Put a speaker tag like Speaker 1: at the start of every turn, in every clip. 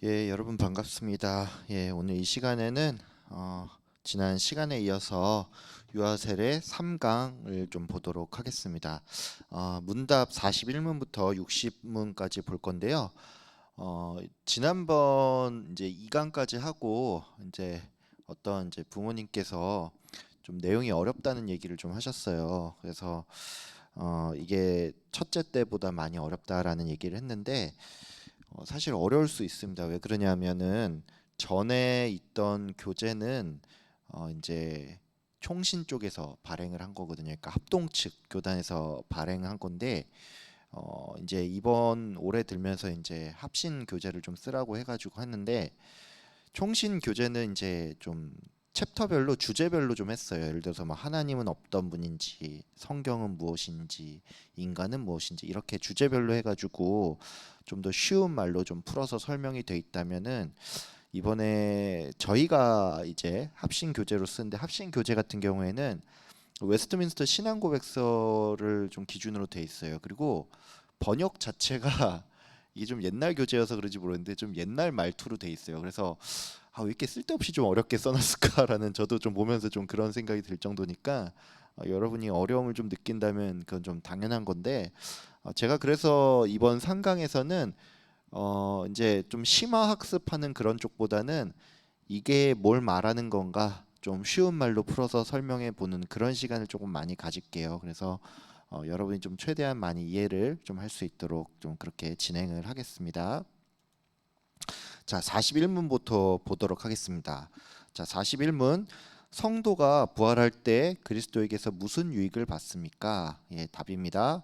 Speaker 1: 예, 여러분 반갑습니다. 예, 오늘 이 시간에는 지난 시간에 이어서 유아셀의 3강을 좀 보도록 하겠습니다. 문답 41문부터 60문까지 볼 건데요. 지난번 이제 2강까지 하고 이제 어떤 이제 부모님께서 좀 내용이 어렵다는 얘기를 좀 하셨어요. 그래서 이게 첫째 때보다 많이 어렵다라는 얘기를 했는데 사실 어려울 수 있습니다. 왜 그러냐면은 전에 있던 교재는 이제 총신 쪽에서 발행을 한 거거든요. 그러니까 합동 측 교단에서 발행한 건데 이제 이번 올해 들면서 이제 합신 교재를 좀 쓰라고 해가지고 했는데 총신 교재는 이제 좀 챕터별로 주제별로 좀 했어요. 예를 들어서 뭐 하나님은 어떤 분인지, 성경은 무엇인지, 인간은 무엇인지 이렇게 주제별로 해가지고 좀 더 쉬운 말로 좀 풀어서 설명이 돼 있다면은 이번에 저희가 이제 합신 교재로 쓰는데 합신 교재 같은 경우에는 웨스트민스터 신앙고백서를 좀 기준으로 돼 있어요. 그리고 번역 자체가 이게 좀 옛날 교재여서 그런지 모르겠는데 좀 옛날 말투로 돼 있어요. 그래서 왜 이렇게 쓸데없이 좀 어렵게 써놨을까라는 저도 좀 보면서 좀 그런 생각이 들 정도니까 여러분이 어려움을 좀 느낀다면 그건 좀 당연한 건데 제가 그래서 이번 상강에서는 이제 좀 심화 학습하는 그런 쪽보다는 이게 뭘 말하는 건가 좀 쉬운 말로 풀어서 설명해 보는 그런 시간을 조금 많이 가질게요. 그래서 여러분이 좀 최대한 많이 이해를 좀 할 수 있도록 좀 그렇게 진행을 하겠습니다. 자, 41문부터 보도록 하겠습니다. 자, 41문 성도가 부활할 때 그리스도에게서 무슨 유익을 받습니까? 예, 답입니다.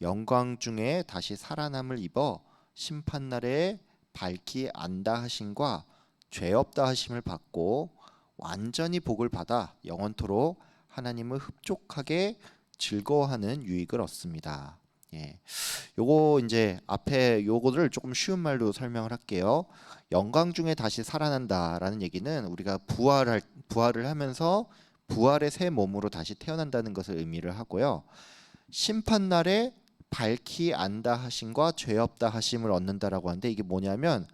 Speaker 1: 영광 중에 다시 살아남을 입어 심판날에 밝히 안다 하심과 죄 없다 하심을 받고 완전히 복을 받아 영원토록 하나님을 흡족하게 즐거워하는 유익을 얻습니다. 예. 요거 이제 앞에 요거를 조금 쉬운 말로 설명을 할게요. 영광 중에 다시 살아난다라는 얘기는 우리가 부활을 하면서 부활의 새 몸으로 다시 태어난다는 것을 의미를 하고요. 심판 날에 밝히 안다 하심과 죄 없다 하심을 얻는다라고 하는데 이게 뭐냐면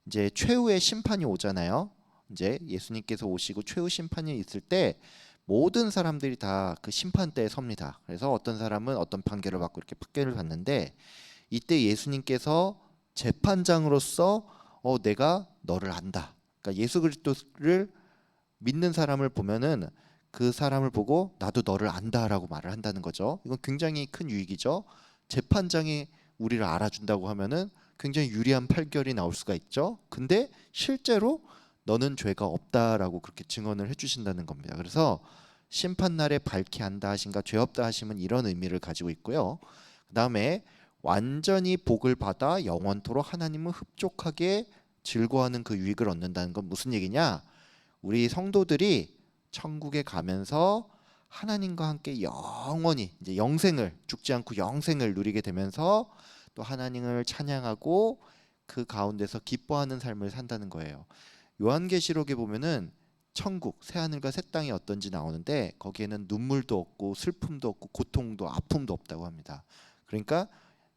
Speaker 1: 이제 최후의 심판이 오잖아요. 이제 예수님께서 오시고 최후 심판이 있을 때 모든 사람들이 다 그 심판대에 섭니다. 그래서 어떤 사람은 어떤 판결을 받고 이렇게 판결을 받는데 이때 예수님께서 재판장으로서 내가 너를 안다. 그러니까 예수 그리스도를 믿는 사람을 보면은 그 사람을 보고 나도 너를 안다라고 말을 한다는 거죠. 이건 굉장히 큰 유익이죠. 재판장이 우리를 알아준다고 하면은 굉장히 유리한 판결이 나올 수가 있죠. 근데 실제로 너는 죄가 없다라고 그렇게 증언을 해주신다는 겁니다. 그래서 심판 날에 밝히 안다 하신가 죄 없다 하심은 이런 의미를 가지고 있고요. 그 다음에 완전히 복을 받아 영원토록 하나님을 흡족하게 즐거워하는 그 유익을 얻는다는 건 무슨 얘기냐? 우리 성도들이 천국에 가면서 하나님과 함께 영원히 이제 영생을 죽지 않고 영생을 누리게 되면서 또 하나님을 찬양하고 그 가운데서 기뻐하는 삶을 산다는 거예요. 요한계시록에 보면은 천국 새 하늘과 새 땅이 어떤지 나오는데 거기에는 눈물도 없고 슬픔도 없고 고통도 아픔도 없다고 합니다. 그러니까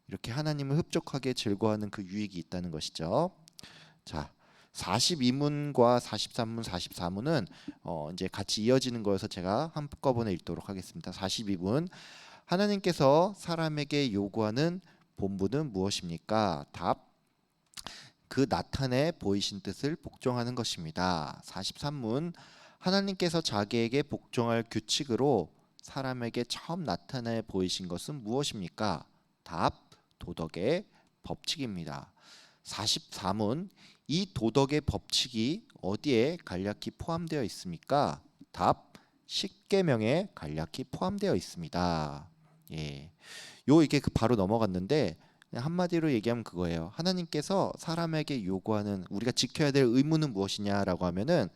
Speaker 1: 이렇게 하나님을 흡족하게 즐거워하는 그 유익이 있다는 것이죠. 자, 42문과 43문, 44문은 이제 같이 이어지는 거여서 제가 한꺼번에 읽도록 하겠습니다. 42문 하나님께서 사람에게 요구하는 본분은 무엇입니까? 답. 그 나타내 보이신 뜻을 복종하는 것입니다. 43문 하나님께서 자기에게 복종할 규칙으로 사람에게 처음 나타내 보이신 것은 무엇입니까? 답. 도덕의 법칙입니다. 44문 이 도덕의 법칙이 어디에 간략히 포함되어 있습니까? 답. 십계명에 간략히 포함되어 있습니다. 예. 이게 바로 넘어갔는데 그냥 한마디로 얘기하면 그거예요. 하나님께서 사람에게 요구하는 우리가 지켜야 될 의무는 무엇이냐라고 하면은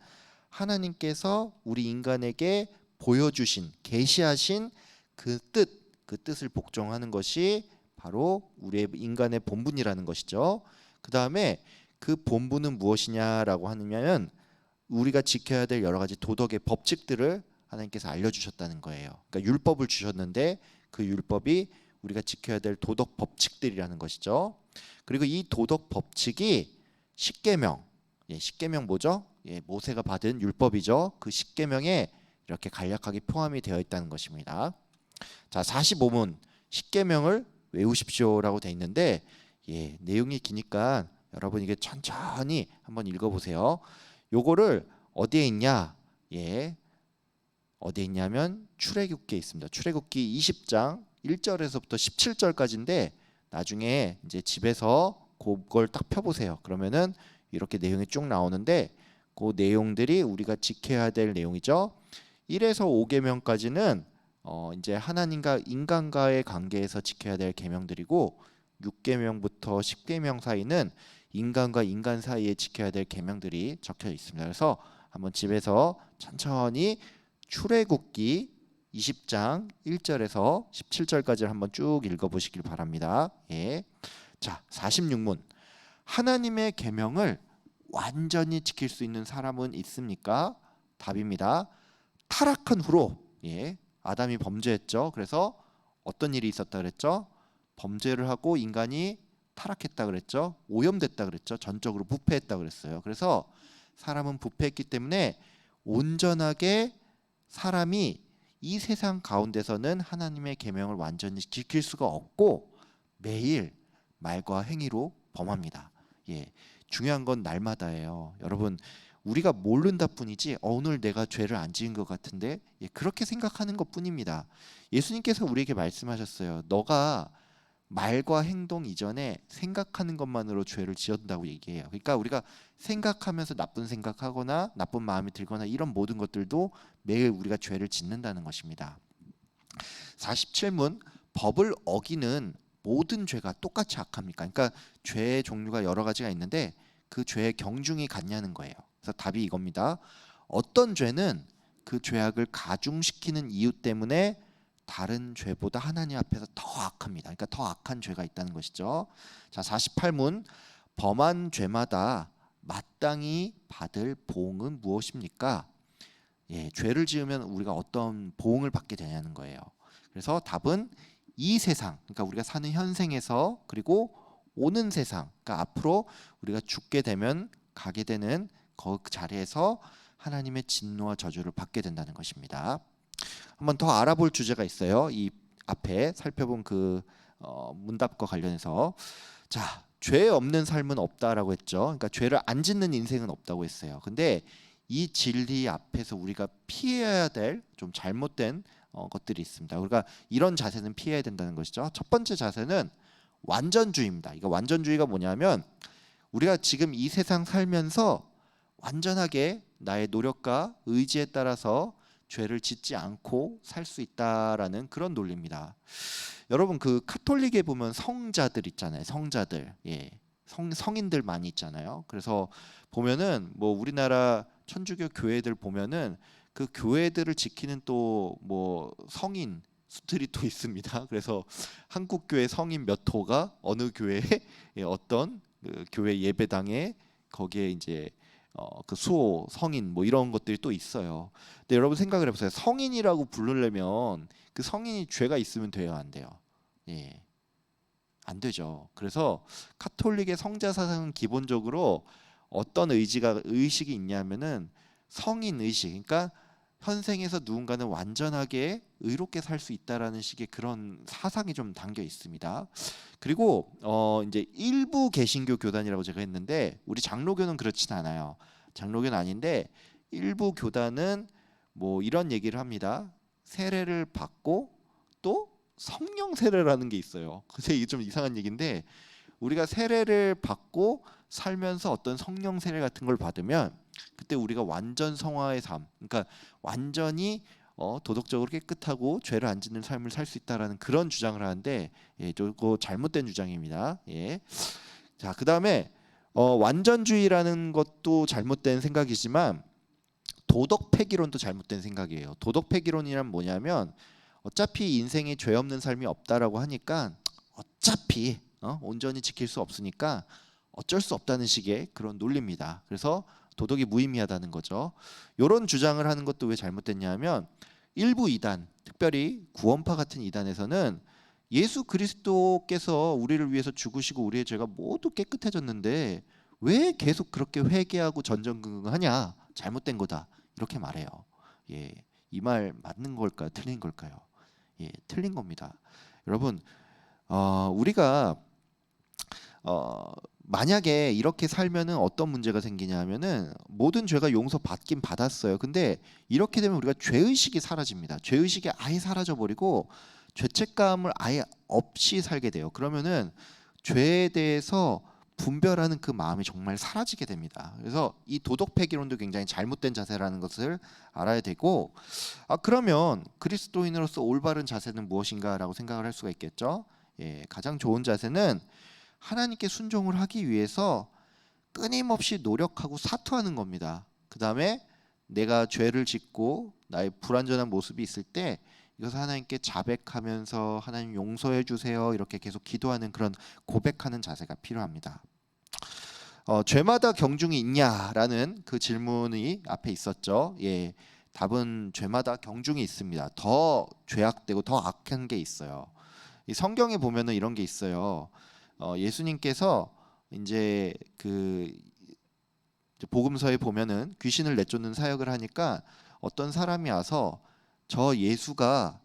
Speaker 1: 하나님께서 우리 인간에게 보여주신 계시하신 그 그 뜻을 복종하는 것이 바로 우리의 인간의 본분이라는 것이죠. 그 다음에 그 본분은 무엇이냐라고 하면 우리가 지켜야 될 여러 가지 도덕의 법칙들을 하나님께서 알려주셨다는 거예요. 그러니까 율법을 주셨는데 그 율법이 우리가 지켜야 될 도덕 법칙들이라는 것이죠. 그리고 이 도덕 법칙이 십계명, 십계명 뭐죠? 모세가 받은 율법이죠. 그 십계명에 이렇게 간략하게 포함이 되어 있다는 것입니다. 자, 45문 십계명을 외우십시오라고 돼 있는데 내용이 기니까 여러분 이게 천천히 한번 읽어보세요. 요거를 어디에 있냐? 어디에 있냐면 출애굽기에 있습니다. 출애굽기 20장 1절에서부터 17절까지인데 나중에 이제 집에서 그걸 딱 펴보세요. 그러면은 이렇게 내용이 쭉 나오는데 그 내용들이 우리가 지켜야 될 내용이죠. 1에서 5계명까지는 이제 하나님과 인간과의 관계에서 지켜야 될 계명들이고 6계명부터 10계명 사이는 인간과 인간 사이에 지켜야 될 계명들이 적혀 있습니다. 그래서 한번 집에서 천천히 출애굽기 20장 1절에서 17절까지를 한번 쭉 읽어보시길 바랍니다. 자, 46문 하나님의 계명을 완전히 지킬 수 있는 사람은 있습니까? 답입니다. 타락한 후로 아담이 범죄했죠. 그래서 어떤 일이 있었다 그랬죠? 범죄를 하고 인간이 타락했다 그랬죠. 오염됐다 그랬죠. 전적으로 부패했다 그랬어요. 그래서 사람은 부패했기 때문에 온전하게 사람이 이 세상 가운데서는 하나님의 계명을 완전히 지킬 수가 없고 매일 말과 행위로 범합니다. 중요한 건 날마다예요. 여러분 우리가 모른다 뿐이지 오늘 내가 죄를 안 지은 것 같은데 그렇게 생각하는 것 뿐입니다. 예수님께서 우리에게 말씀하셨어요. 너가 말과 행동 이전에 생각하는 것만으로 죄를 지었다고 얘기해요. 그러니까 우리가 생각하면서 나쁜 생각하거나 나쁜 마음이 들거나 이런 모든 것들도 매일 우리가 죄를 짓는다는 것입니다. 47문 법을 어기는 모든 죄가 똑같이 악합니까? 그러니까 죄의 종류가 여러 가지가 있는데 그 죄의 경중이 같냐는 거예요. 그래서 답이 이겁니다. 어떤 죄는 그 죄악을 가중시키는 이유 때문에 다른 죄보다 하나님 앞에서 더 악합니다. 그러니까 더 악한 죄가 있다는 것이죠. 자, 48문 범한 죄마다 마땅히 받을 보응은 무엇입니까? 죄를 지으면 우리가 어떤 보응을 받게 되냐는 거예요. 그래서 답은 이 세상, 그러니까 우리가 사는 현생에서 그리고 오는 세상, 그러니까 앞으로 우리가 죽게 되면 가게 되는 그 자리에서 하나님의 진노와 저주를 받게 된다는 것입니다. 한번 더 알아볼 주제가 있어요. 이 앞에 살펴본 그 문답과 관련해서 자, 죄 없는 삶은 없다라고 했죠. 그러니까 죄를 안 짓는 인생은 없다고 했어요. 근데 이 진리 앞에서 우리가 피해야 될 좀 잘못된 것들이 있습니다. 우리가 이런 자세는 피해야 된다는 것이죠. 첫 번째 자세는 완전주의입니다. 이거 완전주의가 뭐냐면 우리가 지금 이 세상 살면서 완전하게 나의 노력과 의지에 따라서 죄를 짓지 않고 살 수 있다라는 그런 논리입니다. 여러분 그 카톨릭에 보면 성자들 있잖아요. 성자들, 성인들 많이 있잖아요. 그래서 보면은 뭐 우리나라 천주교 교회들 보면은 그 교회들을 지키는 또 뭐 성인 수들이 또 있습니다. 그래서 한국 교회 성인 몇 호가 어느 교회에 어떤 그 교회 예배당에 거기에 이제 그 수호 성인 뭐 이런 것들이 또 있어요. 근데 여러분 생각을 해보세요. 성인이라고 부르려면 그 성인이 죄가 있으면 돼요, 안 돼요? 안 되죠. 그래서 카톨릭의 성자 사상은 기본적으로 어떤 의식이 있냐면은 성인 의식. 그러니까 현생에서 누군가는 완전하게 의롭게 살 수 있다라는 식의 그런 사상이 좀 담겨 있습니다. 그리고 이제 일부 개신교 교단이라고 제가 했는데 우리 장로교는 그렇진 않아요. 장로교는 아닌데 일부 교단은 뭐 이런 얘기를 합니다. 세례를 받고 또 성령 세례라는 게 있어요. 근데 이게 좀 이상한 얘기인데 우리가 세례를 받고 살면서 어떤 성령 세례 같은 걸 받으면 그때 우리가 완전 성화의 삶, 그러니까 완전히 도덕적으로 깨끗하고 죄를 안 짓는 삶을 살 수 있다라는 그런 주장을 하는데 저거 잘못된 주장입니다. 자, 그다음에 완전주의라는 것도 잘못된 생각이지만 도덕 폐기론도 잘못된 생각이에요. 도덕 폐기론이란 뭐냐면 어차피 인생에 죄 없는 삶이 없다라고 하니까 어차피 온전히 지킬 수 없으니까 어쩔 수 없다는 식의 그런 논리입니다. 그래서 도덕이 무의미하다는 거죠. 이런 주장을 하는 것도 왜 잘못됐냐면 일부 이단, 특별히 구원파 같은 이단에서는 예수 그리스도께서 우리를 위해서 죽으시고 우리의 죄가 모두 깨끗해졌는데 왜 계속 그렇게 회개하고 전전긍긍하냐? 잘못된 거다. 이렇게 말해요. 예, 이 말 맞는 걸까요? 틀린 걸까요? 예, 틀린 겁니다. 여러분, 우리가 만약에 이렇게 살면은 어떤 문제가 생기냐면은 모든 죄가 용서받긴 받았어요. 근데 이렇게 되면 우리가 죄의식이 사라집니다. 죄의식이 아예 사라져버리고 죄책감을 아예 없이 살게 돼요. 그러면은 죄에 대해서 분별하는 그 마음이 정말 사라지게 됩니다. 그래서 이 도덕 폐기론도 굉장히 잘못된 자세라는 것을 알아야 되고, 그러면 그리스도인으로서 올바른 자세는 무엇인가라고 생각을 할 수가 있겠죠. 예, 가장 좋은 자세는 하나님께 순종을 하기 위해서 끊임없이 노력하고 사투하는 겁니다. 그 다음에 내가 죄를 짓고 나의 불완전한 모습이 있을 때 이것을 하나님께 자백하면서 하나님 용서해 주세요 이렇게 계속 기도하는 그런 고백하는 자세가 필요합니다. 죄마다 경중이 있냐라는 그 질문이 앞에 있었죠. 예, 답은 죄마다 경중이 있습니다. 더 죄악되고 더 악한 게 있어요. 이 성경에 보면은 이런 게 있어요. 예수님께서 이제 그 복음서에 보면은 귀신을 내쫓는 사역을 하니까 어떤 사람이 와서 저 예수가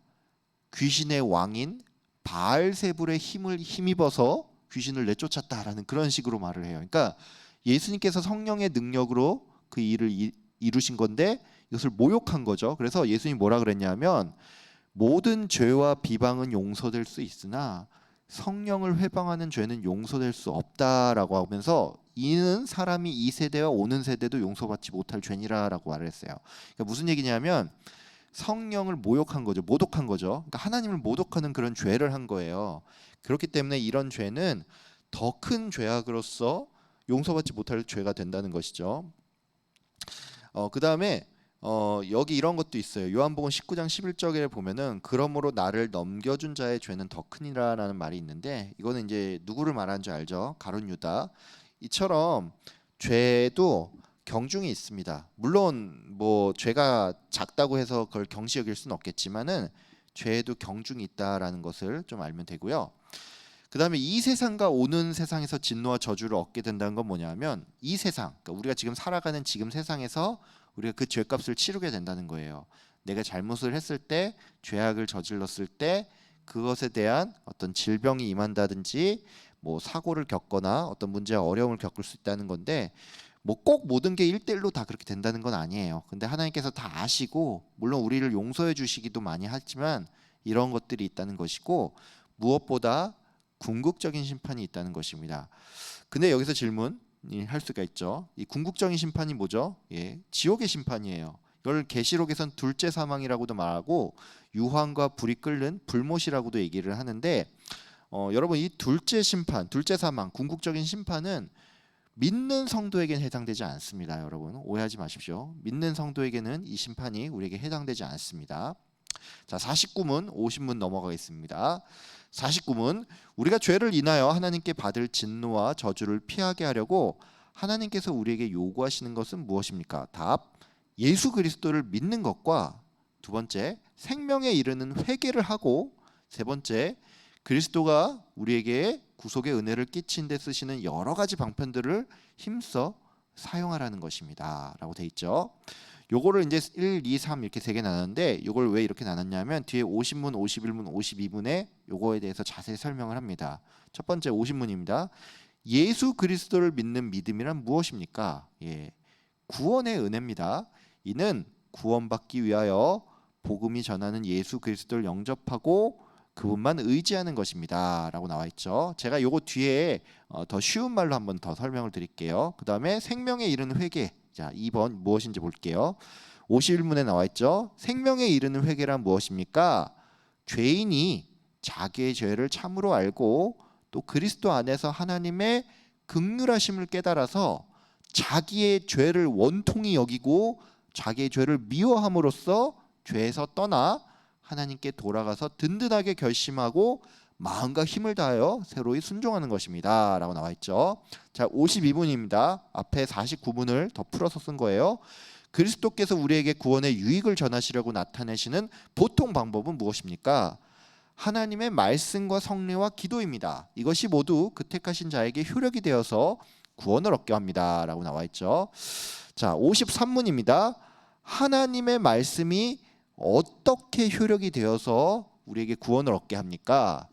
Speaker 1: 귀신의 왕인 바알세불의 힘을 힘입어서 귀신을 내쫓았다라는 그런 식으로 말을 해요. 그러니까 예수님께서 성령의 능력으로 그 일을 이루신 건데 이것을 모욕한 거죠. 그래서 예수님이 뭐라 그랬냐면 모든 죄와 비방은 용서될 수 있으나 성령을 회방하는 죄는 용서될 수 없다라고 하면서 이는 사람이 이 세대와 오는 세대도 용서받지 못할 죄니라라고 말을 했어요. 그러니까 무슨 얘기냐면 성령을 모욕한 거죠. 모독한 거죠. 그러니까 하나님을 모독하는 그런 죄를 한 거예요. 그렇기 때문에 이런 죄는 더 큰 죄악으로서 용서받지 못할 죄가 된다는 것이죠. 그 다음에 여기 이런 것도 있어요. 요한복음 19장 11절에 보면은 그러므로 나를 넘겨준 자의 죄는 더 크니라라는 말이 있는데 이거는 이제 누구를 말하는 줄 알죠? 가룟 유다. 이처럼 죄도 경중이 있습니다. 물론 뭐 죄가 작다고 해서 그걸 경시 여길 수는 없겠지만은 죄에도 경중이 있다라는 것을 좀 알면 되고요. 그 다음에 이 세상과 오는 세상에서 진노와 저주를 얻게 된다는 건 뭐냐면 이 세상, 그러니까 우리가 지금 살아가는 지금 세상에서 우리가 그 죄값을 치르게 된다는 거예요. 내가 잘못을 했을 때, 죄악을 저질렀을 때 그것에 대한 어떤 질병이 임한다든지 뭐 사고를 겪거나 어떤 문제와 어려움을 겪을 수 있다는 건데 뭐 꼭 모든 게 1대1로 다 그렇게 된다는 건 아니에요. 근데 하나님께서 다 아시고 물론 우리를 용서해 주시기도 많이 하지만 이런 것들이 있다는 것이고 무엇보다 궁극적인 심판이 있다는 것입니다. 근데 여기서 질문이 할 수가 있죠. 이 궁극적인 심판이 뭐죠? 예, 지옥의 심판이에요. 이걸 계시록에선 둘째 사망이라고도 말하고 유황과 불이 끓는 불못이라고도 얘기를 하는데 여러분 이 둘째 심판, 둘째 사망, 궁극적인 심판은 믿는 성도에게는 해당되지 않습니다. 여러분 오해하지 마십시오. 믿는 성도에게는 이 심판이 우리에게 해당되지 않습니다. 자, 49문, 50문 넘어가겠습니다. 49문 우리가 죄를 인하여 하나님께 받을 진노와 저주를 피하게 하려고 하나님께서 우리에게 요구하시는 것은 무엇입니까? 답, 예수 그리스도를 믿는 것과 두 번째, 생명에 이르는 회개를 하고 세 번째, 그리스도가 우리에게 구속의 은혜를 끼친 데 쓰시는 여러 가지 방편들을 힘써 사용하라는 것입니다. 라고 돼 있죠. 요거를 이제 1, 2, 3 이렇게 세 개 나눴는데 요걸 왜 이렇게 나눴냐면 뒤에 50문, 51문, 52문에 요거에 대해서 자세히 설명을 합니다. 첫 번째 50문입니다. 예수 그리스도를 믿는 믿음이란 무엇입니까? 예, 구원의 은혜입니다. 이는 구원받기 위하여 복음이 전하는 예수 그리스도를 영접하고 그분만 의지하는 것입니다. 라고 나와 있죠. 제가 요거 뒤에 더 쉬운 말로 한번 더 설명을 드릴게요. 그 다음에 생명에 이르는 회개. 자, 2번 무엇인지 볼게요. 51문에 나와 있죠. 생명에 이르는 회개란 무엇입니까? 죄인이 자기의 죄를 참으로 알고 또 그리스도 안에서 하나님의 긍휼하심을 깨달아서 자기의 죄를 원통히 여기고 자기의 죄를 미워함으로써 죄에서 떠나 하나님께 돌아가서 든든하게 결심하고 마음과 힘을 다하여 새로이 순종하는 것입니다. 라고 나와 있죠. 자, 52문입니다. 앞에 49문을 더 풀어서 쓴 거예요. 그리스도께서 우리에게 구원의 유익을 전하시려고 나타내시는 보통 방법은 무엇입니까? 하나님의 말씀과 성례와 기도입니다. 이것이 모두 그 택하신 자에게 효력이 되어서 구원을 얻게 합니다 라고 나와 있죠. 자, 53문입니다. 하나님의 말씀이 어떻게 효력이 되어서 우리에게 구원을 얻게 합니까?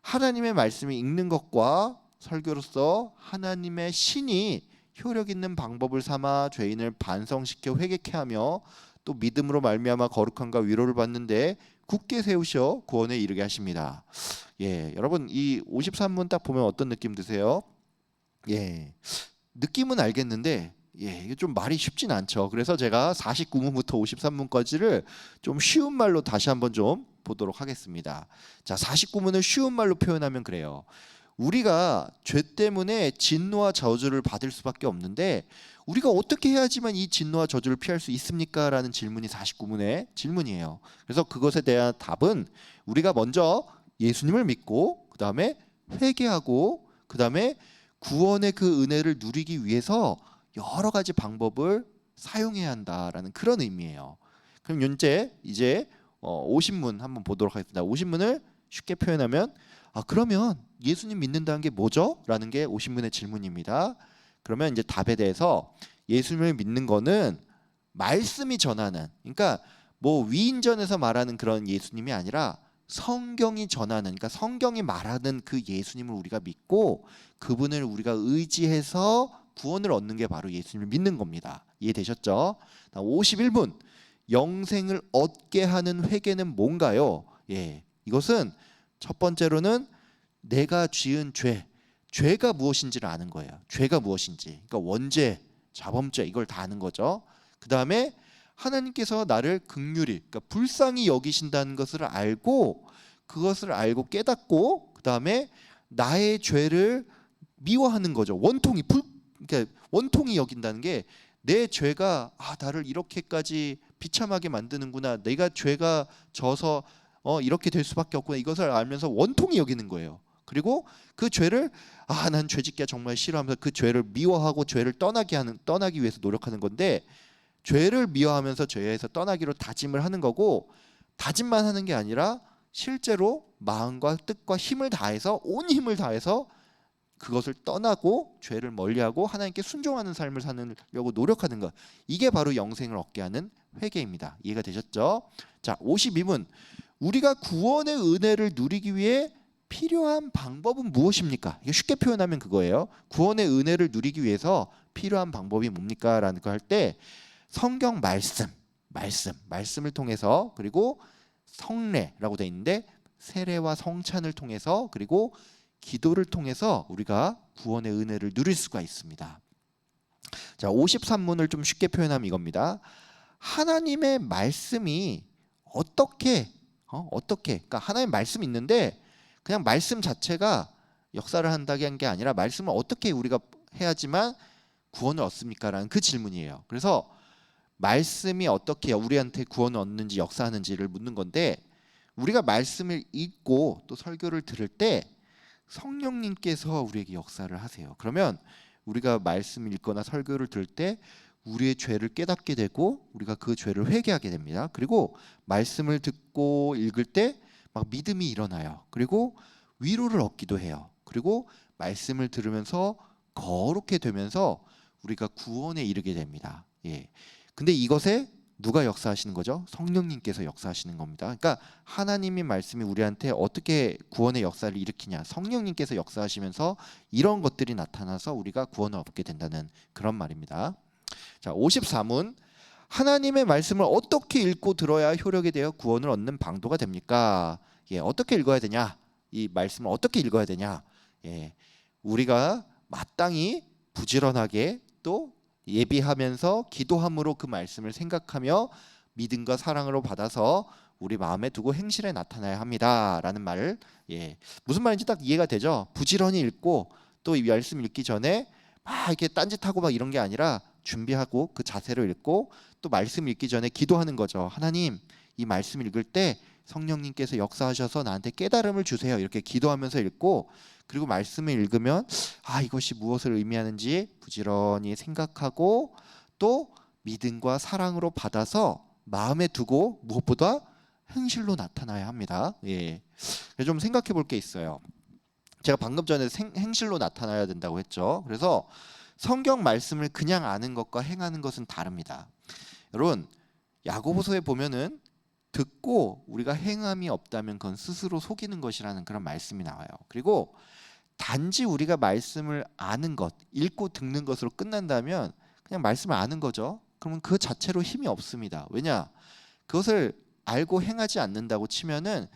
Speaker 1: 하나님의 말씀을 읽는 것과 설교로서 하나님의 신이 효력 있는 방법을 삼아 죄인을 반성시켜 회개케 하며 또 믿음으로 말미암아 거룩함과 위로를 받는데 굳게 세우셔 구원에 이르게 하십니다. 예, 여러분 이 53문 딱 보면 어떤 느낌 드세요? 예, 느낌은 알겠는데 이게 좀 말이 쉽진 않죠. 그래서 제가 49문부터 53문까지를 좀 쉬운 말로 다시 한번 좀 보도록 하겠습니다. 자, 49문을 쉬운 말로 표현하면 그래요. 우리가 죄 때문에 진노와 저주를 받을 수밖에 없는데 우리가 어떻게 해야지만 이 진노와 저주를 피할 수 있습니까? 라는 질문이 49문의 질문이에요. 그래서 그것에 대한 답은 우리가 먼저 예수님을 믿고 그 다음에 회개하고 그 다음에 구원의 그 은혜를 누리기 위해서 여러 가지 방법을 사용해야 한다라는 그런 의미예요. 그럼 이제 50문 한번 보도록 하겠습니다. 50문을 쉽게 표현하면 그러면 예수님 믿는다는 게 뭐죠? 라는 게 50문의 질문입니다. 그러면 이제 답에 대해서 예수님을 믿는 거는 말씀이 전하는, 그러니까 뭐 위인전에서 말하는 그런 예수님이 아니라 성경이 전하는, 그러니까 성경이 말하는 그 예수님을 우리가 믿고 그분을 우리가 의지해서 구원을 얻는 게 바로 예수님을 믿는 겁니다. 이해되셨죠? 51문 영생을 얻게 하는 회개는 뭔가요? 예, 이것은 첫 번째로는 내가 지은 죄가 무엇인지를 아는 거예요. 죄가 무엇인지, 그러니까 원죄, 자범죄 이걸 다 아는 거죠. 그 다음에 하나님께서 나를 긍휼히, 그러니까 불쌍히 여기신다는 것을 알고 그것을 알고 깨닫고 그 다음에 나의 죄를 미워하는 거죠. 그러니까 원통이 여긴다는 게 내 죄가 나를 이렇게까지 비참하게 만드는구나. 내가 죄가 져서 이렇게 될 수밖에 없구나. 이것을 알면서 원통이 여기는 거예요. 그리고 그 죄를 난 죄짓기가 정말 싫어하면서 그 죄를 미워하고 죄를 떠나기 위해서 노력하는 건데 죄를 미워하면서 죄에서 떠나기로 다짐을 하는 거고 다짐만 하는 게 아니라 실제로 마음과 뜻과 힘을 다해서 온 힘을 다해서 그것을 떠나고 죄를 멀리하고 하나님께 순종하는 삶을 사려고 노력하는 것. 이게 바로 영생을 얻게 하는 회개입니다. 이해가 되셨죠? 자, 52문 우리가 구원의 은혜를 누리기 위해 필요한 방법은 무엇입니까? 이게 쉽게 표현하면 그거예요. 구원의 은혜를 누리기 위해서 필요한 방법이 뭡니까? 라는 거 할 때 성경 말씀을 통해서 그리고 성례라고 되어 있는데 세례와 성찬을 통해서 그리고 기도를 통해서 우리가 구원의 은혜를 누릴 수가 있습니다. 자, 53문을 좀 쉽게 표현하면 이겁니다. 하나님의 말씀이 어떻게 그러니까 하나님의 말씀이 있는데 그냥 말씀 자체가 역사를 한다는 게 아니라 말씀을 어떻게 우리가 해야지만 구원을 얻습니까? 라는 그 질문이에요. 그래서 말씀이 어떻게 우리한테 구원을 얻는지 역사하는지를 묻는 건데 우리가 말씀을 읽고 또 설교를 들을 때 성령님께서 우리에게 역사를 하세요. 그러면 우리가 말씀을 읽거나 설교를 들을 때 우리의 죄를 깨닫게 되고 우리가 그 죄를 회개하게 됩니다. 그리고 말씀을 듣고 읽을 때 막 믿음이 일어나요. 그리고 위로를 얻기도 해요. 그리고 말씀을 들으면서 거룩해 되면서 우리가 구원에 이르게 됩니다. 예. 근데 이것에 누가 역사하시는 거죠? 성령님께서 역사하시는 겁니다. 그러니까 하나님의 말씀이 우리한테 어떻게 구원의 역사를 일으키냐? 성령님께서 역사하시면서 이런 것들이 나타나서 우리가 구원을 얻게 된다는 그런 말입니다. 자, 54문 하나님의 말씀을 어떻게 읽고 들어야 효력에 대해 구원을 얻는 방도가 됩니까? 예, 어떻게 읽어야 되냐? 이 말씀을 어떻게 읽어야 되냐? 예, 우리가 마땅히 부지런하게 또 예비하면서 기도함으로 그 말씀을 생각하며 믿음과 사랑으로 받아서 우리 마음에 두고 행실에 나타나야 합니다라는 말을 무슨 말인지 딱 이해가 되죠? 부지런히 읽고 또 이 말씀 읽기 전에 막 이렇게 딴짓하고 막 이런 게 아니라 준비하고 그 자세로 읽고 또 말씀 읽기 전에 기도하는 거죠. 하나님, 이 말씀 읽을 때 성령님께서 역사하셔서 나한테 깨달음을 주세요. 이렇게 기도하면서 읽고 그리고 말씀을 읽으면 이것이 무엇을 의미하는지 부지런히 생각하고 또 믿음과 사랑으로 받아서 마음에 두고 무엇보다 행실로 나타나야 합니다. 좀 생각해 볼 게 있어요. 제가 방금 전에 행실로 나타나야 된다고 했죠. 그래서 성경 말씀을 그냥 아는 것과 행하는 것은 다릅니다. 여러분, 야고보서에 보면은 듣고 우리가 행함이 없다면 그건 스스로 속이는 것이라는 그런 말씀이 나와요. 그리고 단지 우리가 말씀을 아는 것, 읽고 듣는 것으로 끝난다면 그냥 말씀을 아는 거죠. 그러면 그 자체로 힘이 없습니다. 왜냐? 그것을 알고 행하지 않는다고 치면은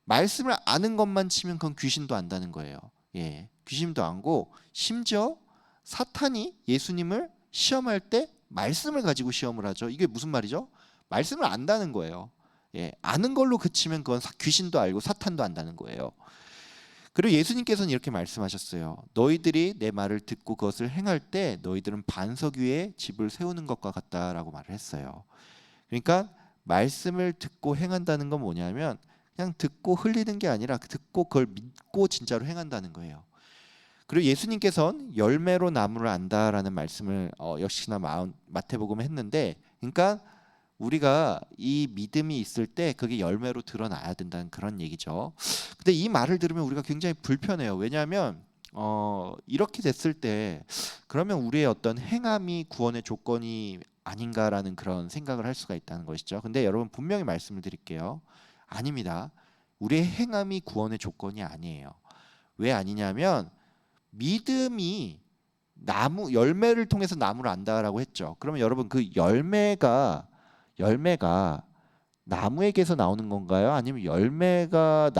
Speaker 1: 말씀을 아는 것만 치면 그건 귀신도 안다는 거예요. 예, 귀신도 안고 심지어 사탄이 예수님을 시험할 때 말씀을 가지고 시험을 하죠. 이게 무슨 말이죠? 말씀을 안다는 거예요. 예, 아는 걸로 그치면 그건 귀신도 알고 사탄도 안다는 거예요. 그리고 예수님께서는 이렇게 말씀하셨어요. 너희들이 내 말을 듣고 그것을 행할 때 너희들은 반석 위에 집을 세우는 것과 같다라고 말을 했어요. 그러니까 말씀을 듣고 행한다는 건 뭐냐면 그냥 듣고 흘리는 게 아니라 듣고 그걸 믿고 진짜로 행한다는 거예요. 그리고 예수님께서는 열매로 나무를 안다라는 말씀을 역시나 마태복음에 했는데, 그러니까 우리가 이 믿음이 있을 때 그게 열매로 드러나야 된다는 그런 얘기죠. 근데 이 말을 들으면 우리가 굉장히 불편해요. 왜냐하면 이렇게 됐을 때 그러면 우리의 어떤 행함이 구원의 조건이 아닌가라는 그런 생각을 할 수가 있다는 것이죠. 근데 여러분 분명히 말씀을 드릴게요. 아닙니다. 우리의 행함이 구원의 조건이 아니에요. 왜 아니냐면 믿음이 열매를 통해서 나무를 안다라고 했죠. 그러면 여러분 그 열매가 나무에게서 나오는 건가요? 아니면 열매를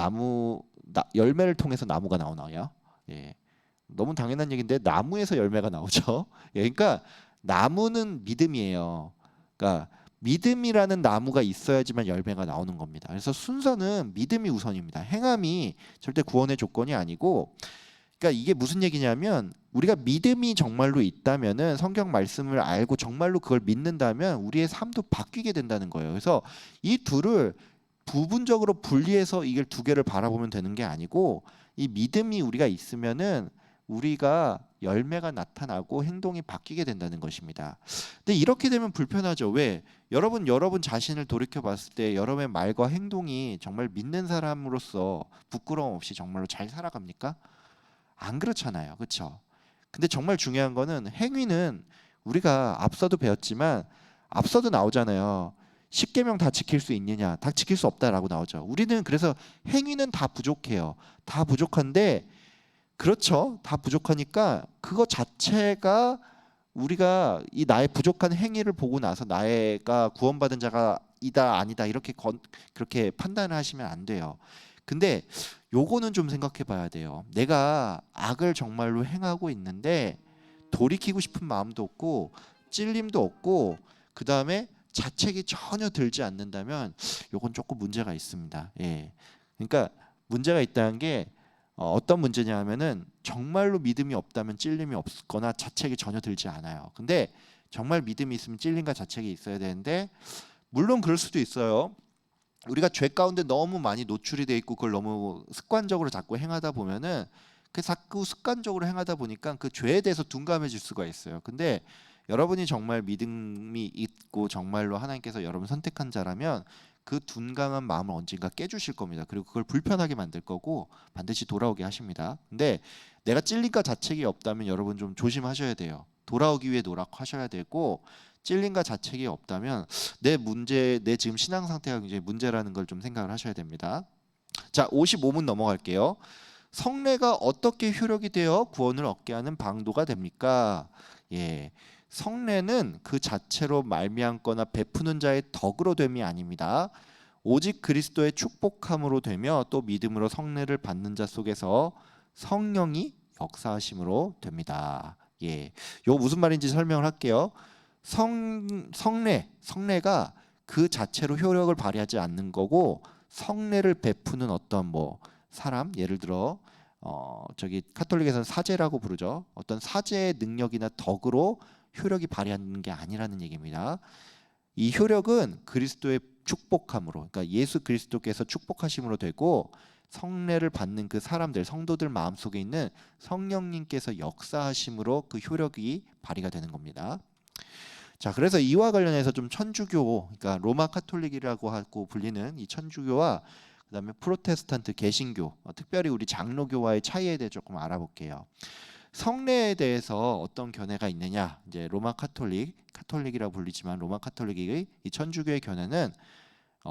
Speaker 1: 통해서 나무가 나오나요? 예. 너무 당연한 얘기인데 나무에서 열매가 나오죠. 예, 그러니까 나무는 믿음이에요. 그러니까 믿음이라는 나무가 있어야지만 열매가 나오는 겁니다. 그래서 순서는 믿음이 우선입니다. 행함이 절대 구원의 조건이 아니고, 그러니까 이게 무슨 얘기냐면 우리가 믿음이 정말로 있다면은 성경 말씀을 알고 정말로 그걸 믿는다면 우리의 삶도 바뀌게 된다는 거예요. 그래서 이 둘을 부분적으로 분리해서 이걸 두 개를 바라보면 되는 게 아니고, 이 믿음이 우리가 있으면은 우리가 열매가 나타나고 행동이 바뀌게 된다는 것입니다. 근데 이렇게 되면 불편하죠. 왜? 여러분 자신을 돌이켜 봤을 때 여러분의 말과 행동이 정말 믿는 사람으로서 부끄러움 없이 정말로 잘 살아갑니까? 안 그렇잖아요. 그렇죠? 근데 정말 중요한 거는 행위는 우리가 앞서도 배웠지만 앞서도 나오잖아요. 10계명 다 지킬 수 있느냐? 다 지킬 수 없다라고 나오죠. 우리는 그래서 행위는 다 부족해요. 다 부족한데, 그렇죠. 다 부족하니까 그거 자체가 우리가 이 나의 부족한 행위를 보고 나서 나가 구원받은 자가 이다 아니다 이렇게 그렇게 판단을 하시면 안 돼요. 근데 요거는 좀 생각해 봐야 돼요. 내가 악을 정말로 행하고 있는데 돌이키고 싶은 마음도 없고 찔림도 없고 그다음에 자책이 전혀 들지 않는다면 요건 조금 문제가 있습니다. 예. 그러니까 문제가 있다는 게 어떤 문제냐 하면은 정말로 믿음이 없다면 찔림이 없거나 자책이 전혀 들지 않아요. 근데 정말 믿음이 있으면 찔림과 자책이 있어야 되는데, 물론 그럴 수도 있어요. 우리가 죄 가운데 너무 많이 노출이 돼 있고 그걸 너무 습관적으로 자꾸 행하다 보면은 그 자꾸 습관적으로 행하다 보니까 그 죄에 대해서 둔감해질 수가 있어요. 근데 여러분이 정말 믿음이 있고 정말로 하나님께서 여러분 선택한 자라면 그 둔감한 마음을 언젠가 깨주실 겁니다. 그리고 그걸 불편하게 만들 거고 반드시 돌아오게 하십니다. 근데 내가 찔림과 자책이 없다면 여러분 좀 조심하셔야 돼요. 돌아오기 위해 노력하셔야 되고, 찔림과 자책이 없다면 내 지금 신앙 상태가 굉장히 문제라는 걸 좀 생각을 하셔야 됩니다. 자, 55문 넘어갈게요. 성례가 어떻게 효력이 되어 구원을 얻게 하는 방도가 됩니까? 예. 성례는 그 자체로 말미암거나 베푸는 자의 덕으로 됨이 아닙니다. 오직 그리스도의 축복함으로 되며 또 믿음으로 성례를 받는 자 속에서 성령이 역사하심으로 됩니다. 예. 요 무슨 말인지 설명을 할게요. 성례가 그 자체로 효력을 발휘하지 않는 거고, 성례를 베푸는 어떤 사람, 예를 들어 저기 카톨릭에서는 사제라고 부르죠. 어떤 사제의 능력이나 덕으로 효력이 발휘하는 게 아니라는 얘기입니다. 이 효력은 그리스도의 축복함으로, 그러니까 예수 그리스도께서 축복하심으로 되고, 성례를 받는 그 사람들, 성도들 마음속에 있는 성령님께서 역사하심으로 그 효력이 발휘가 되는 겁니다. 자, 그래서 이와 관련해서 좀 천주교, 그러니까 로마 카톨릭이라고 하고 불리는 이 천주교와 그다음에 프로테스탄트 개신교, 특별히 우리 장로교와의 차이에 대해 조금 알아볼게요. 성례에 대해서 어떤 견해가 있느냐? 이제 로마 카톨릭이라고 불리지만 로마 카톨릭의 이 천주교의 견해는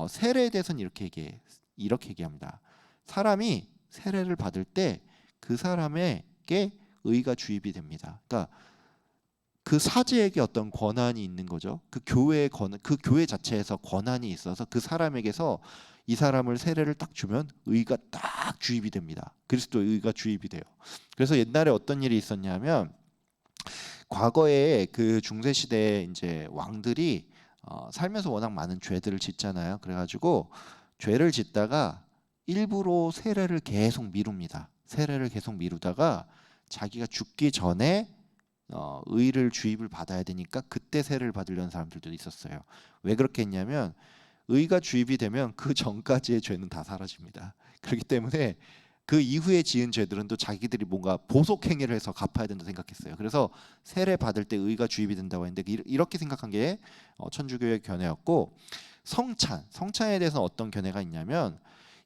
Speaker 1: 세례에 대해서는 이렇게 얘기합니다. 사람이 세례를 받을 때 그 사람에게 의가 주입이 됩니다. 그러니까 그 사제에게 어떤 권한이 있는 거죠. 그 교회의 권한, 그 교회 자체에서 권한이 있어서 그 사람에게서 이 사람을 세례를 딱 주면 의가 딱 주입이 됩니다. 그리스도의 의가 주입이 돼요. 그래서 옛날에 어떤 일이 있었냐면 과거에 그 중세 시대에 이제 왕들이 살면서 워낙 많은 죄들을 짓잖아요. 그래가지고 죄를 짓다가 일부러 세례를 계속 미룹니다. 세례를 계속 미루다가 자기가 죽기 전에 의를 주입을 받아야 되니까 그때 세례를 받으려는 사람들도 있었어요. 왜 그렇게 했냐면 의가 주입이 되면 그 전까지의 죄는 다 사라집니다. 그렇기 때문에 그 이후에 지은 죄들은 또 자기들이 뭔가 보복 행위를 해서 갚아야 된다 생각했어요. 그래서 세례 받을 때 의가 주입이 된다고 했는데 이렇게 생각한 게 천주교의 견해였고, 성찬에 대해서는 어떤 견해가 있냐면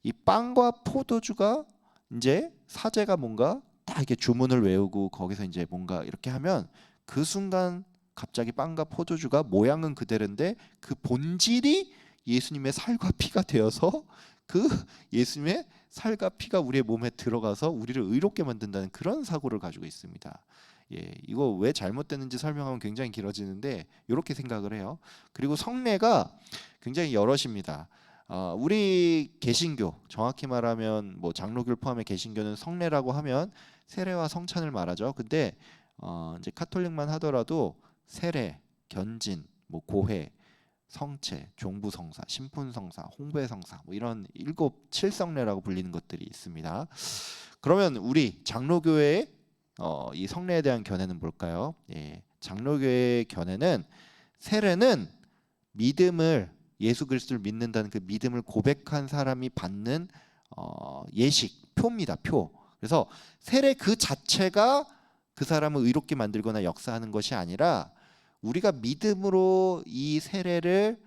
Speaker 1: 이 빵과 포도주가 이제 사제가 뭔가 딱 이렇게 주문을 외우고 거기서 이제 뭔가 이렇게 하면 그 순간 갑자기 빵과 포도주가 모양은 그대로인데 그 본질이 예수님의 살과 피가 되어서 그 예수님의 살과 피가 우리의 몸에 들어가서 우리를 의롭게 만든다는 그런 사고를 가지고 있습니다. 예, 이거 왜 잘못됐는지 설명하면 굉장히 길어지는데 이렇게 생각을 해요. 그리고 성례가 굉장히 여럿입니다. 우리 개신교, 정확히 말하면 뭐 장로교를 포함해 개신교는 성례라고 하면 세례와 성찬을 말하죠. 근데 이제 카톨릭만 하더라도 세례, 견진, 뭐 고회, 성체, 종부성사, 신분성사, 홍배성사 뭐 이런 7성례라고 불리는 것들이 있습니다. 그러면 우리 장로교회의 이 성례에 대한 견해는 뭘까요? 예, 장로교회의 견해는 세례는 믿음을, 예수 그리스도를 믿는다는 그 믿음을 고백한 사람이 받는 예식, 표입니다. 표. 그래서 세례 그 자체가 그 사람을 의롭게 만들거나 역사하는 것이 아니라 우리가 믿음으로 이 세례를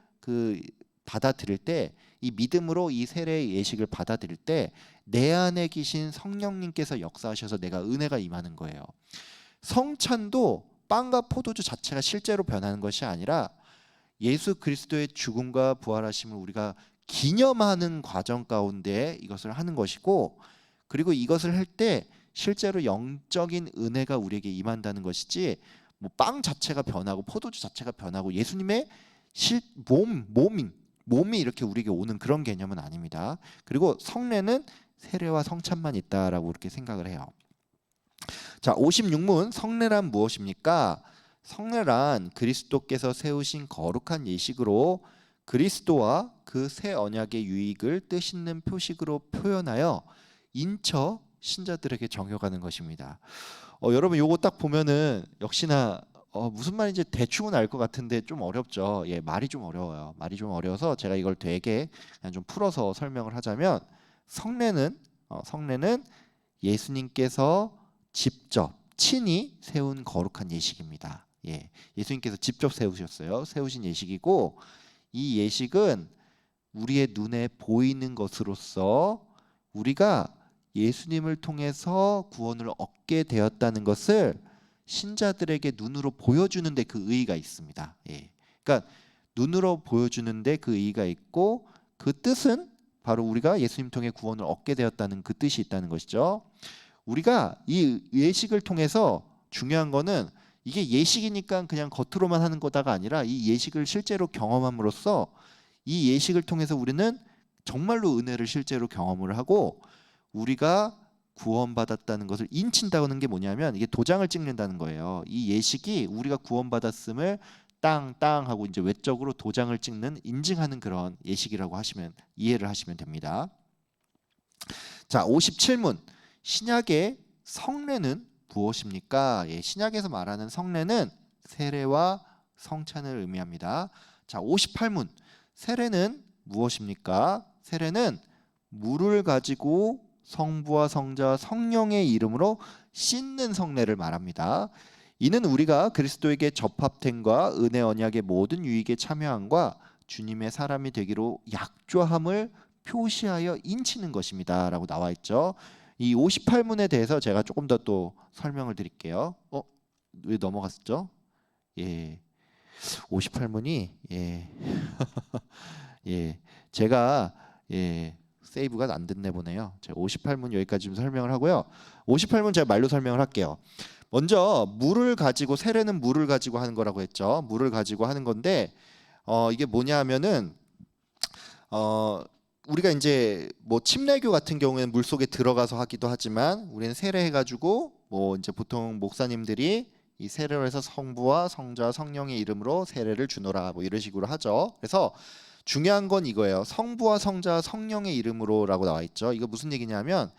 Speaker 1: 받아들일 때, 이 믿음으로 이 세례의 예식을 받아들일 때 내 안에 계신 성령님께서 역사하셔서 내가 은혜가 임하는 거예요. 성찬도 빵과 포도주 자체가 실제로 변하는 것이 아니라 예수 그리스도의 죽음과 부활하심을 우리가 기념하는 과정 가운데 이것을 하는 것이고, 그리고 이것을 할 때 실제로 영적인 은혜가 우리에게 임한다는 것이지, 뭐 빵 자체가 변하고 포도주 자체가 변하고 예수님의 몸이 이렇게 우리에게 오는 그런 개념은 아닙니다. 그리고 성례는 세례와 성찬만 있다라고 이렇게 생각을 해요. 자, 56문 성례란 무엇입니까? 성례란 그리스도께서 세우신 거룩한 예식으로 그리스도와 그 새 언약의 유익을 뜻있는 표식으로 표현하여 인처 신자들에게 정해가는 것입니다. 여러분 요거 딱 보면은 역시나 무슨 말인지 대충은 알 것 같은데 좀 어렵죠. 예, 말이 좀 어려워요. 말이 좀 어려워서 제가 이걸 되게 그냥 좀 풀어서 설명을 하자면 성례는 예수님께서 직접 친히 세운 거룩한 예식입니다. 예, 예수님께서 직접 세우신 예식이고, 이 예식은 우리의 눈에 보이는 것으로서 우리가 예수님을 통해서 구원을 얻게 되었다는 것을 신자들에게 눈으로 보여주는데 그 의의가 있습니다. 예. 그러니까 눈으로 보여주는데 그 의의가 있고, 그 뜻은 바로 우리가 예수님 통해 구원을 얻게 되었다는 그 뜻이 있다는 것이죠. 우리가 이 예식을 통해서 중요한 거는 이게 예식이니까 그냥 겉으로만 하는 거다가 아니라 이 예식을 실제로 경험함으로써 이 예식을 통해서 우리는 정말로 은혜를 실제로 경험을 하고 우리가 구원받았다는 것을 인친다는 게 뭐냐면 이게 도장을 찍는다는 거예요. 이 예식이 우리가 구원받았음을 땅 하고 이제 외적으로 도장을 찍는, 인증하는 그런 예식이라고 이해를 하시면 됩니다. 자, 57문 신약의 성례는 무엇입니까? 예, 신약에서 말하는 성례는 세례와 성찬을 의미합니다. 자, 58문 세례는 무엇입니까? 세례는 물을 가지고 성부와 성자와 성령의 이름으로 씻는 성례를 말합니다. 이는 우리가 그리스도에게 접합됨과 은혜 언약의 모든 유익에 참여함과 주님의 사람이 되기로 약조함을 표시하여 인치는 것입니다라고 나와 있죠. 이 58문에 대해서 제가 조금 더 또 설명을 드릴게요. 왜 넘어갔죠? 예. 58문이 예. 제가 세이브가 안 됐네 보네요. 제가 58문 여기까지 좀 설명을 하고요. 58문 제가 말로 설명을 할게요. 먼저 물을 가지고 세례는 물을 가지고 하는 거라고 했죠. 물을 가지고 하는 건데 이게 뭐냐 하면은 우리가 이제 뭐 침례교 같은 경우에는 물 속에 들어가서 하기도 하지만 우리는 세례해 가지고 뭐 이제 보통 목사님들이 이 세례를 해서 성부와 성자와 성령의 이름으로 세례를 주노라 뭐 이런 식으로 하죠. 그래서 중요한 건 이거예요. 성부와 성자와 성령의 이름으로라고 나와 있죠. 이거 무슨 얘기냐면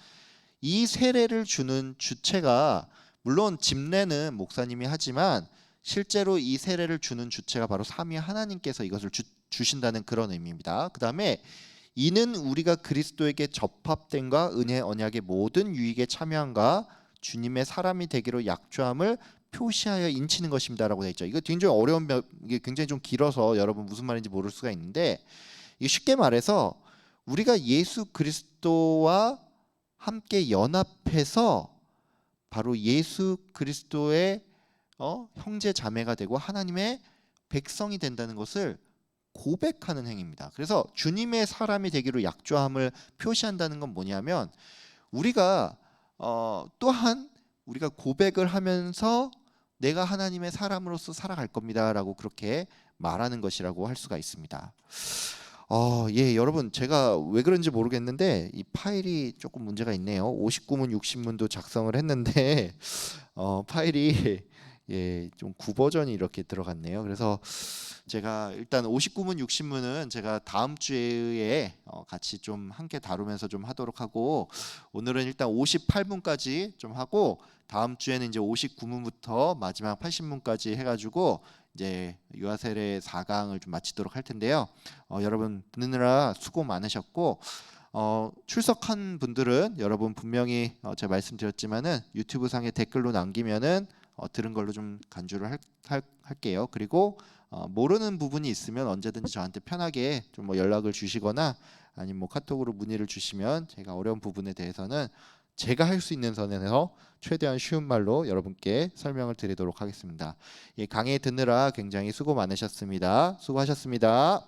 Speaker 1: 이 세례를 주는 주체가 물론 집례는 목사님이 하지만 실제로 이 세례를 주는 주체가 바로 삼위 하나님께서 이것을 주신다는 그런 의미입니다. 그 다음에 이는 우리가 그리스도에게 접합됨과 은혜 언약의 모든 유익에 참여함과 주님의 사람이 되기로 약조함을 표시하여 인치는 것입니다라고 되어 있죠. 이거 굉장히 어려운 이게 굉장히 좀 길어서 여러분 무슨 말인지 모를 수가 있는데 이게 쉽게 말해서 우리가 예수 그리스도와 함께 연합해서 바로 예수 그리스도의 형제 자매가 되고 하나님의 백성이 된다는 것을 고백하는 행위입니다. 그래서 주님의 사람이 되기로 약조함을 표시한다는 건 뭐냐면 우리가 또한 우리가 고백을 하면서 내가 하나님의 사람으로서 살아갈 겁니다라고 그렇게 말하는 것이라고 할 수가 있습니다. 여러분 제가 왜 그런지 모르겠는데 이 파일이 조금 문제가 있네요. 59문, 60문도 작성을 했는데 파일이 좀 구버전이 이렇게 들어갔네요. 그래서 제가 일단 59문, 60문은 제가 다음 주에 같이 좀 함께 다루면서 좀 하도록 하고 오늘은 일단 58문까지 좀 하고 다음 주에는 이제 59문부터 마지막 80문까지 해가지고 이제 유아세례 4강을 좀 마치도록 할 텐데요. 여러분 듣느라 수고 많으셨고 출석한 분들은 여러분 분명히 제가 말씀드렸지만은 유튜브 상에 댓글로 남기면은 들은 걸로 좀 간주를 할게요. 그리고 모르는 부분이 있으면 언제든지 저한테 편하게 좀 뭐 연락을 주시거나 아니면 뭐 카톡으로 문의를 주시면 제가 어려운 부분에 대해서는 제가 할 수 있는 선에서 최대한 쉬운 말로 여러분께 설명을 드리도록 하겠습니다. 강의 듣느라 굉장히 수고 많으셨습니다. 수고하셨습니다.